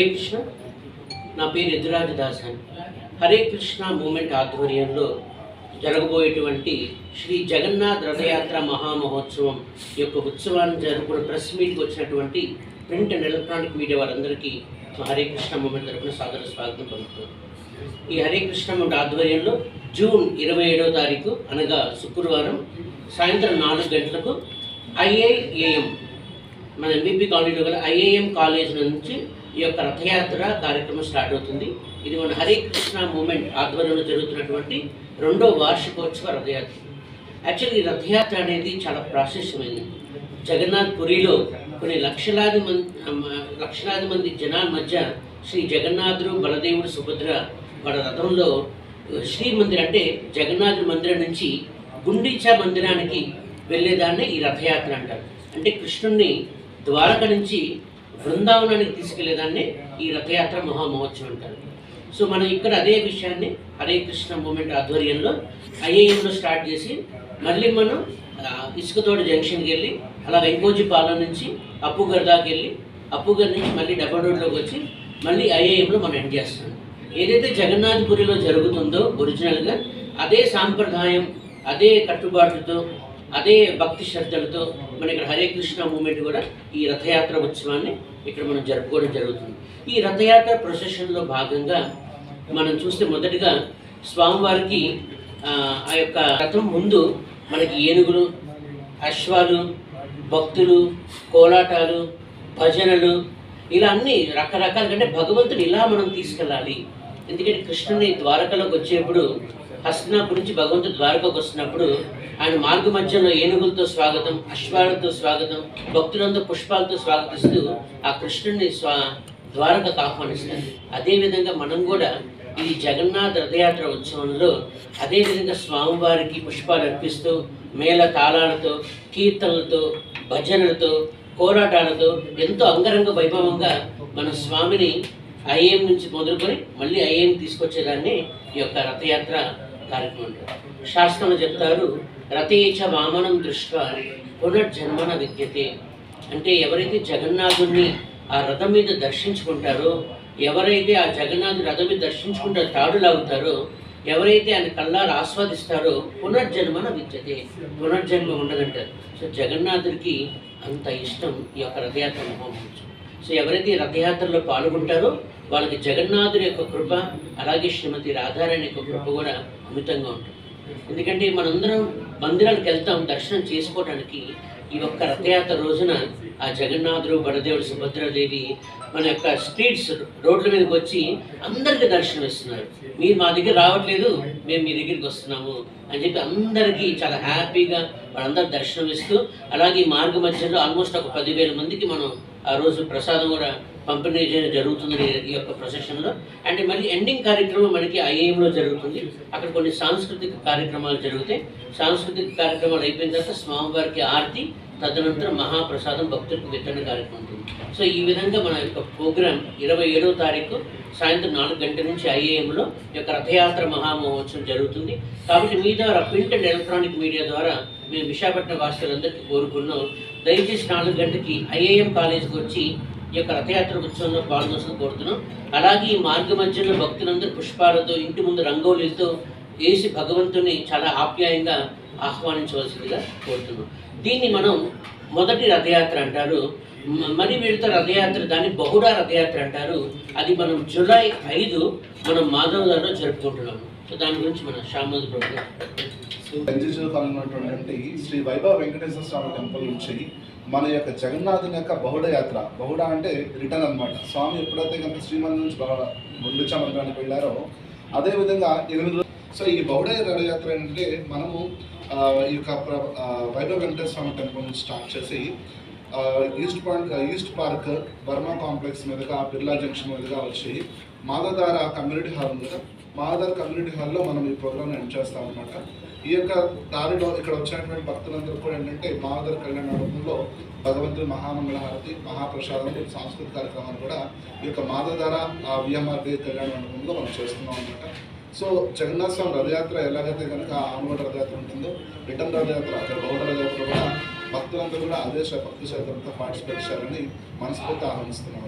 హరే కృష్ణ. నా పేరు యదురాజ్ దాస్ అని. హరే కృష్ణ మూమెంట్ ఆధ్వర్యంలో జరగబోయేటువంటి శ్రీ జగన్నాథ్ రథయాత్ర మహామహోత్సవం యొక్క ఉత్సవాన్ని జరుపుకున్న ప్రెస్ మీట్కి వచ్చినటువంటి ప్రింట్ అండ్ ఎలక్ట్రానిక్ మీడియా వారందరికీ హరే కృష్ణ మూమెంట్ తరపున సాదర స్వాగతం పలుకుతుంది. ఈ హరే కృష్ణ మూమెంట్ ఆధ్వర్యంలో జూన్ 27వ తారీఖు అనగా శుక్రవారం సాయంత్రం 4 గంటలకు ఐఐఏఎం మన ఎంబీపీ కాలేజీలో గల ఐఐఎం కాలేజ్ నుంచి ఈ యొక్క రథయాత్ర కార్యక్రమం స్టార్ట్ అవుతుంది. ఇది మన హరే కృష్ణ మూమెంట్ ఆధ్వర్యంలో జరుగుతున్నటువంటి 2వ వార్షికోత్సవ రథయాత్ర. యాక్చువల్లీ ఈ రథయాత్ర అనేది చాలా ప్రాశస్యమైంది. జగన్నాథ్ పురిలో కొన్ని లక్షలాది మంది జనాల మధ్య శ్రీ జగన్నాథుడు, బలదేవుడు, సుభద్ర వాళ్ళ రథంలో శ్రీమందిరం అంటే జగన్నాథుడి మందిరం నుంచి గుండీచా మందిరానికి వెళ్ళేదాన్ని ఈ రథయాత్ర అంటారు. అంటే కృష్ణుణ్ణి ద్వారక నుంచి బృందావనానికి తీసుకెళ్లేదాన్ని ఈ రథయాత్ర మహామహోత్సవం అంటారు. సో మనం ఇక్కడ అదే విషయాన్ని హరే కృష్ణ మూమెంట్ ఆధ్వర్యంలో ఐఏఎంలో స్టార్ట్ చేసి మళ్ళీ మనం ఇసుకతోట జంక్షన్కి వెళ్ళి అలా వెంకోజీపాలెం నుంచి అప్పుగర్ దాకా వెళ్ళి అప్పుగర్ నుంచి మళ్ళీ డబల్ రోడ్లోకి వచ్చి మళ్ళీ ఐఏఎంలో మనం ఎండ్ చేస్తాం. ఏదైతే జగన్నాథపురిలో జరుగుతుందో ఒరిజినల్గా అదే సాంప్రదాయం, అదే కట్టుబాట్లతో, అదే భక్తి శ్రద్ధలతో మన ఇక్కడ హరే కృష్ణ మూమెంట్ కూడా ఈ రథయాత్ర ఉత్సవాన్ని ఇక్కడ మనం జరుపుకోవడం జరుగుతుంది. ఈ రథయాత్ర ప్రొసెషన్లో భాగంగా మనం చూస్తే మొదటిగా స్వామివారికి ఆ యొక్క రథం ముందు మనకి ఏనుగులు, అశ్వాలు, భక్తులు, కోలాటాలు, భజనలు ఇలా అన్ని రకరకాల కంటే భగవంతుని ఇలా మనం తీసుకెళ్ళాలి. ఎందుకంటే కృష్ణుని ద్వారకలోకి వచ్చేప్పుడు హస్తినాపురం నుంచి భగవంతుడు ద్వారకకు వస్తున్నప్పుడు ఆయన మార్గ మధ్యలో ఏనుగులతో స్వాగతం, అశ్వాలతో స్వాగతం, భక్తులంతా పుష్పాలతో స్వాగతిస్తూ ఆ కృష్ణుడిని ద్వారకకు ఆహ్వానిస్తారు. అదేవిధంగా మనం కూడా ఈ జగన్నాథ రథయాత్ర ఉత్సవంలో అదేవిధంగా స్వామివారికి పుష్పాలు అర్పిస్తూ మేళ తాళాలతో, కీర్తనలతో, భజనలతో, కోలాటాలతో ఎంతో అంగరంగ వైభవంగా మన స్వామిని ఐఏఎం నుంచి మొదలుకొని మళ్ళీ ఐఏఎం తీసుకొచ్చేదాన్ని ఈ యొక్క రథయాత్ర కార్యక్రమం. శాస్త్రంలో చెప్తారు, రథేచ వామనం దృష్ట్యా పునర్జన్మన విద్యతే. అంటే ఎవరైతే జగన్నాథుడిని ఆ రథం మీద దర్శించుకుంటారో, ఎవరైతే ఆ జగన్నాథుడి రథం మీద దర్శించుకుంటారో, తాడులాగుతారో, ఎవరైతే ఆయన కళ్ళారు ఆస్వాదిస్తారో పునర్జన్మన విద్యతే, పునర్జన్మ ఉండదంటారు. సో జగన్నాథుడికి అంత ఇష్టం ఈ యొక్క రథయాత్ర మహోత్సవం. సో ఎవరైతే రథయాత్రలో పాల్గొంటారో వాళ్ళకి జగన్నాథుడి యొక్క కృప, అలాగే శ్రీమతి రాధారాణి యొక్క కృప కూడా అమితంగా ఉంటుంది. ఎందుకంటే మనందరం మందిరానికి వెళ్తాం దర్శనం చేసుకోవడానికి. ఈ ఒక్క రథయాత్ర రోజున ఆ జగన్నాథుడు, బలదేవుడు, సుభద్రాదేవి మన యొక్క స్ట్రీట్స్ రోడ్ల మీదకి వచ్చి అందరికీ దర్శనం ఇస్తున్నారు. మీరు మా దగ్గర రావట్లేదు, మేము మీ దగ్గరికి వస్తున్నాము అని చెప్పి అందరికీ చాలా హ్యాపీగా వాళ్ళందరూ దర్శనం ఇస్తూ, అలాగే మార్గ మధ్యలో ఆల్మోస్ట్ ఒక 10,000 మందికి మనం ఆ రోజు ప్రసాదం కూడా పంపిణీ చేయడం జరుగుతుంది ఈ యొక్క ప్రొసెషన్లో. అండ్ మళ్ళీ ఎండింగ్ కార్యక్రమం మనకి ఐఏఎంలో జరుగుతుంది. అక్కడ కొన్ని సాంస్కృతిక కార్యక్రమాలు జరుగుతాయి. సాంస్కృతిక కార్యక్రమాలు అయిపోయిన తర్వాత స్వామివారికి ఆరతి, తదనంతరం మహాప్రసాదం భక్తులకు వితరణ కార్యక్రమం ఉంటుంది. సో ఈ విధంగా మన యొక్క ప్రోగ్రాం 27వ తారీఖు సాయంత్రం 4 గంటల నుంచి ఐఏఎంలో ఈ యొక్క రథయాత్ర మహామహోత్సవం జరుగుతుంది. కాబట్టి మీ ద్వారా ప్రింట్ అండ్ ఎలక్ట్రానిక్ మీడియా ద్వారా మేము విశాఖపట్నం వాసులందరికీ కోరుకున్నాం, దయచేసి 4 గంటలకి ఐఏఎం కాలేజీకి వచ్చి ఈ యొక్క రథయాత్ర ఉత్సవంలో పాల్గొనడం కోరుతున్నాం. అలాగే ఈ మార్గ మధ్యలో భక్తులందరూ పుష్పాలతో, ఇంటి ముందు రంగోలీలతో వేసి భగవంతుని చాలా ఆప్యాయంగా ఆహ్వానించవలసిందిగా కోరుతున్నాం. దీన్ని మనం మొదటి రథయాత్ర అంటారు. మరి వీళ్ళతో రథయాత్ర దాన్ని బహుడా రథయాత్ర అంటారు. అది మనం జూలై 5 మనం మాధవలో జరుపుకుంటున్నాము. సో దాని గురించి మన శ్యామోద్ ప్రభుత్వం ఉన్నటువంటి శ్రీ వైభవ వెంకటేశ్వర స్వామి టెంపుల్ నుంచి మన యొక్క జగన్నాథుని యొక్క బహుడ యాత్ర, బహుడ అంటే రిటర్న్ అనమాట. స్వామి ఎప్పుడైతే కనుక శ్రీమందిరం నుంచి గుండీచా మందిరానికి వెళ్ళారో అదేవిధంగా 8 రోజులు. సో ఈ బహుడ రథయాత్ర ఏంటంటే మనము ఈ యొక్క వైభవ వెంకటేశ్వర స్వామి టెంపుల్ నుంచి స్టార్ట్ చేసి ఈస్ట్ పార్క్, బర్మా కాంప్లెక్స్ మీదుగా బిర్లా జంక్షన్ మీదుగా వచ్చి మాధవధార కమ్యూనిటీ హాల్ ఉంది కదా, మాధవధార కమ్యూనిటీ హాల్లో మనం ఈ ప్రోగ్రామ్ ఎండ్ చేస్తాం అనమాట. ఈ యొక్క దారిలో ఇక్కడ వచ్చినటువంటి భక్తులందరూ కూడా ఏంటంటే మాధవధార కళ్యాణ మండపంలో భగవంతుని మహామంగళహారతి, మహాప్రసాదం, సాంస్కృతిక కార్యక్రమాలు కూడా ఈ యొక్క మాధవధార విఎంఆర్పి కళ్యాణ మండపంలో మనం చేస్తున్నాం అనమాట. సో జగన్నాథ స్వామి రథయాత్ర ఎలాగైతే కనుక ఆమోడ రథయాత్ర ఉంటుందో, రిటర్న్ రథయాత్ర అక్కడ బహుళ రథయాత్ర కూడా భక్తులందరూ కూడా అదే భక్తి శాతంతో పార్టిసిపేట్ చేయాలని మనస్ఫూర్తి ఆహ్వానిస్తున్నాం.